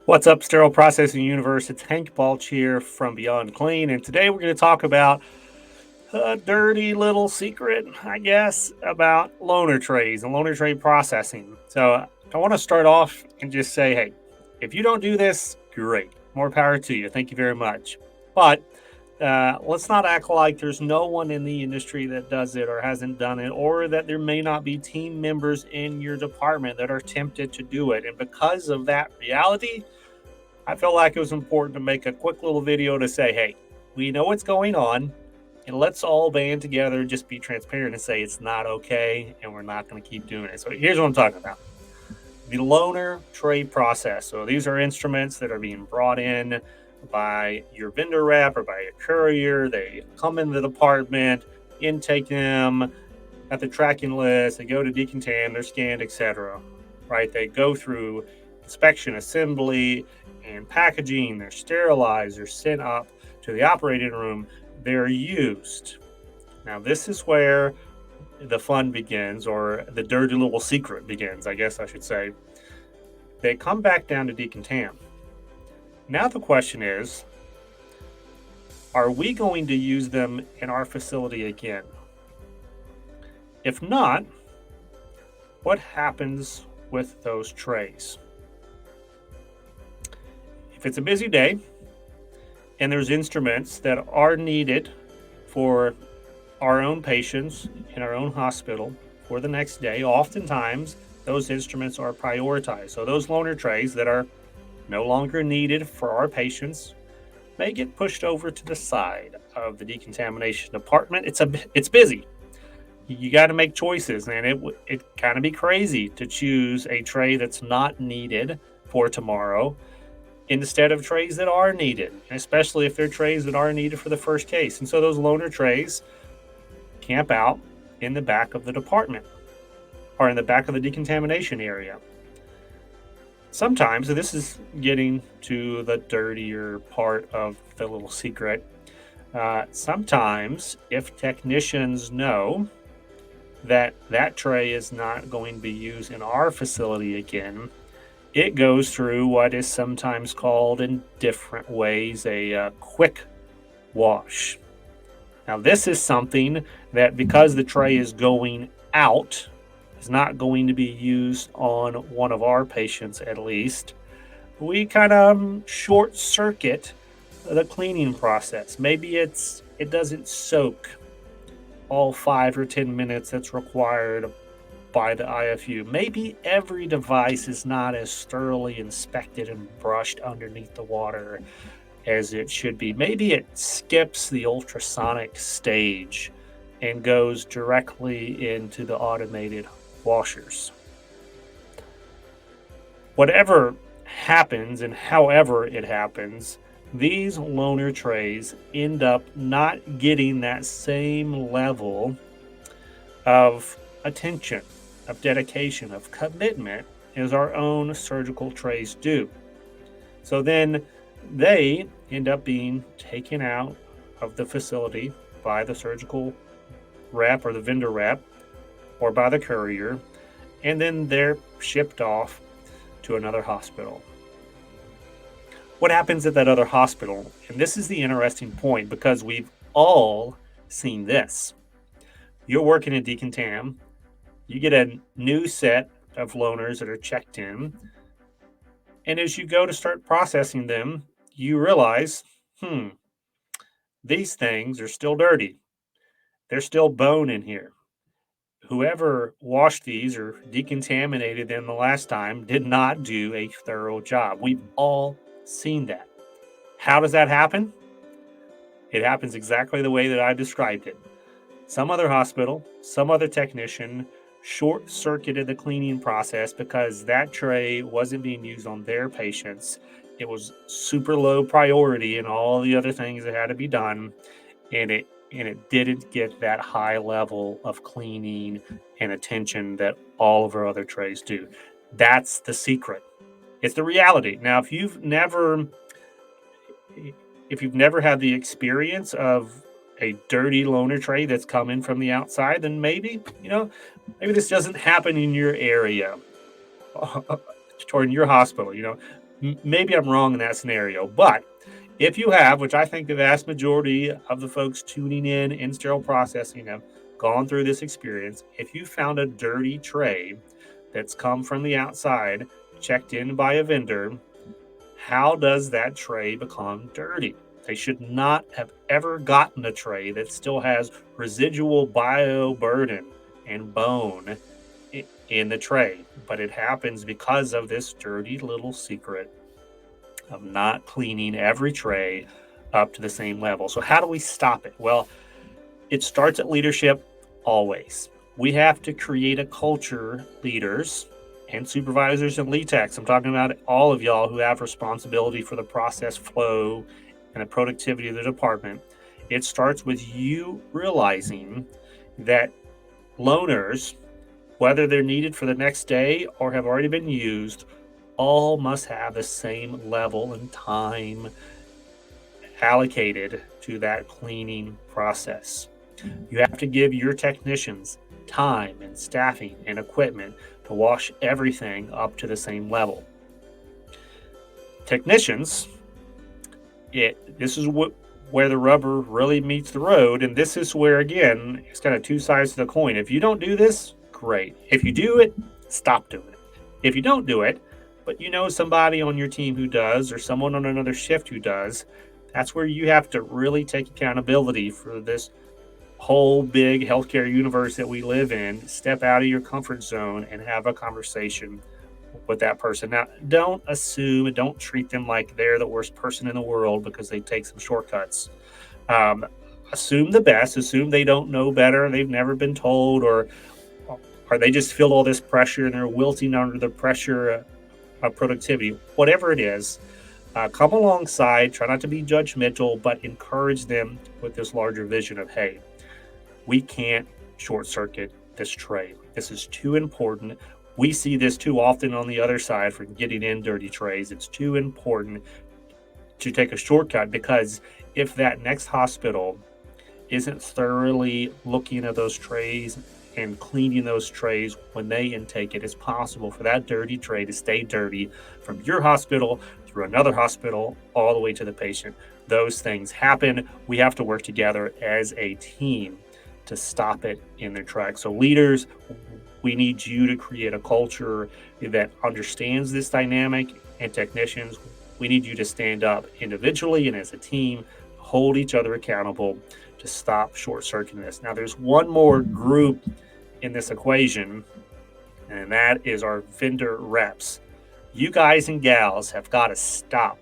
What's up, Sterile Processing Universe? It's Hank Balch here from Beyond Clean, and today we're going to talk about a dirty little secret, I guess, about loaner trays and loaner tray processing. So I want to start off and just say, hey, if you don't do this, great. More power to you. Thank you very much. But let's not act like there's no one in the industry that does it or hasn't done it, or that there may not be team members in your department that are tempted to do it. And because of that reality, I felt like it was important to make a quick little video to say, hey, we know what's going on, and let's all band together, just be transparent and say it's not okay, and we're not going to keep doing it. So here's what I'm talking about. The loaner tray process. So these are instruments that are being brought in by your vendor rep or by a courier. They come in the department, intake them at the tracking list, they go to decontam, they're scanned, etc. Right? They go through inspection, assembly, and packaging. They're sterilized, they're sent up to the operating room, they're used. Now, this is where the fun begins, or the dirty little secret begins, I guess I should say. They come back down to decontam. Now, the question is, are we going to use them in our facility again? If not, what happens with those trays? If it's a busy day and there's instruments that are needed for our own patients in our own hospital for the next day, oftentimes those instruments are prioritized. So those loaner trays that are no longer needed for our patients may get pushed over to the side of the decontamination department. It's busy. You got to make choices, and it kind of be crazy to choose a tray that's not needed for tomorrow instead of trays that are needed, especially if they're trays that are needed for the first case. And so those loaner trays camp out in the back of the department or in the back of the decontamination area. Sometimes, and this is getting to the dirtier part of the little secret, sometimes if technicians know that that tray is not going to be used in our facility again, it goes through what is sometimes called in different ways a quick wash. Now, this is something that, because the tray is going out, is not going to be used on one of our patients at least, we kind of short circuit the cleaning process. Maybe it doesn't soak all 5 or 10 minutes that's required by the IFU. Maybe every device is not as thoroughly inspected and brushed underneath the water as it should be. Maybe it skips the ultrasonic stage and goes directly into the automated washers. Whatever happens and however it happens, these loaner trays end up not getting that same level of attention, of dedication, of commitment as our own surgical trays do. So then they end up being taken out of the facility by the surgical rep or the vendor rep or by the courier, and then they're shipped off to another hospital. What happens at that other hospital? And this is the interesting point, because we've all seen this. You're working in decontam, you get a new set of loaners that are checked in, and as you go to start processing them, you realize, these things are still dirty. There's still bone in here. Whoever washed these or decontaminated them the last time did not do a thorough job. We've all seen that. How does that happen? It happens exactly the way that I described it. Some other hospital, some other technician short-circuited the cleaning process because that tray wasn't being used on their patients. It was super low priority and all the other things that had to be done, and it didn't get that high level of cleaning and attention that all of our other trays do. That's the secret. It's the reality. Now, if you've never had the experience of a dirty loaner tray that's coming from the outside, then maybe this doesn't happen in your area or in your hospital. Maybe I'm wrong in that scenario, but if you have, which I think the vast majority of the folks tuning in sterile processing have gone through this experience, if you found a dirty tray that's come from the outside, checked in by a vendor, how does that tray become dirty? They should not have ever gotten a tray that still has residual bioburden and bone in the tray, but it happens because of this dirty little secret of not cleaning every tray up to the same level. So, how do we stop it? Well, it starts at leadership always. We have to create a culture, leaders and supervisors and lead techs. I'm talking about all of y'all who have responsibility for the process flow and the productivity of the department. It starts with you realizing that loaners, whether they're needed for the next day or have already been used, all must have the same level and time allocated to that cleaning process. You have to give your technicians time and staffing and equipment to wash everything up to the same level. Technicians, this is where the rubber really meets the road, and this is where, again, it's kind of two sides to the coin. If you don't do this, great. If you do it, stop doing it. If you don't do it, but you know somebody on your team who does, or someone on another shift who does, that's where you have to really take accountability for this whole big healthcare universe that we live in. Step out of your comfort zone and have a conversation with that person. Now, don't assume and don't treat them like they're the worst person in the world because they take some shortcuts. Assume the best. Assume they don't know better. They've never been told, or they just feel all this pressure and they're wilting under the pressure of productivity. Whatever it is, come alongside. Try not to be judgmental, but encourage them with this larger vision of, hey, we can't short circuit this tray. This is too important. We see this too often on the other side for getting in dirty trays. It's too important to take a shortcut, because if that next hospital isn't thoroughly looking at those trays and cleaning those trays when they intake it, it's possible for that dirty tray to stay dirty from your hospital through another hospital all the way to the patient. Those things happen. We have to work together as a team to stop it in their tracks. So leaders, we need you to create a culture that understands this dynamic, and technicians, we need you to stand up individually and as a team, hold each other accountable to stop short-circuiting this. Now, there's one more group in this equation, and that is our vendor reps. You guys and gals have got to stop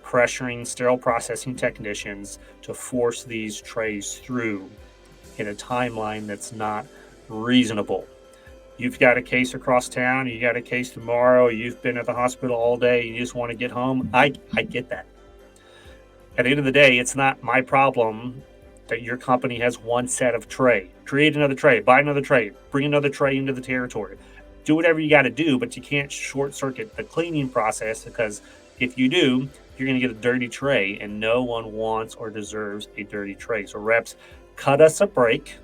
pressuring sterile processing technicians to force these trays through in a timeline that's not reasonable. You've got a case across town, you got a case tomorrow, you've been at the hospital all day, you just want to get home. I get that. At the end of the day, it's not my problem that your company has one set of tray. Create another tray, buy another tray, bring another tray into the territory. Do whatever you got to do, but you can't short circuit the cleaning process, because if you do, you're going to get a dirty tray, and no one wants or deserves a dirty tray. So reps, cut us a break,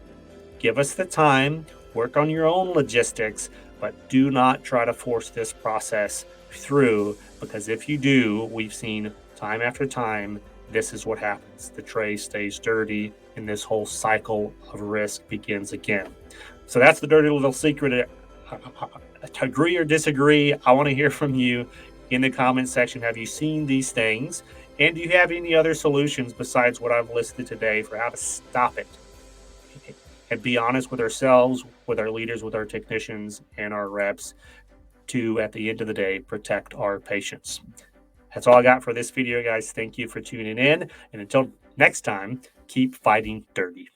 give us the time, work on your own logistics, but do not try to force this process through, because if you do, we've seen time after time, this is what happens. The tray stays dirty, and this whole cycle of risk begins again. So that's the dirty little secret. Agree or disagree, I want to hear from you in the comment section. Have you seen these things? And do you have any other solutions besides what I've listed today for how to stop it? And be honest with ourselves, with our leaders, with our technicians, and our reps to, at the end of the day, protect our patients. That's all I got for this video, guys. Thank you for tuning in. And until next time, keep fighting dirty.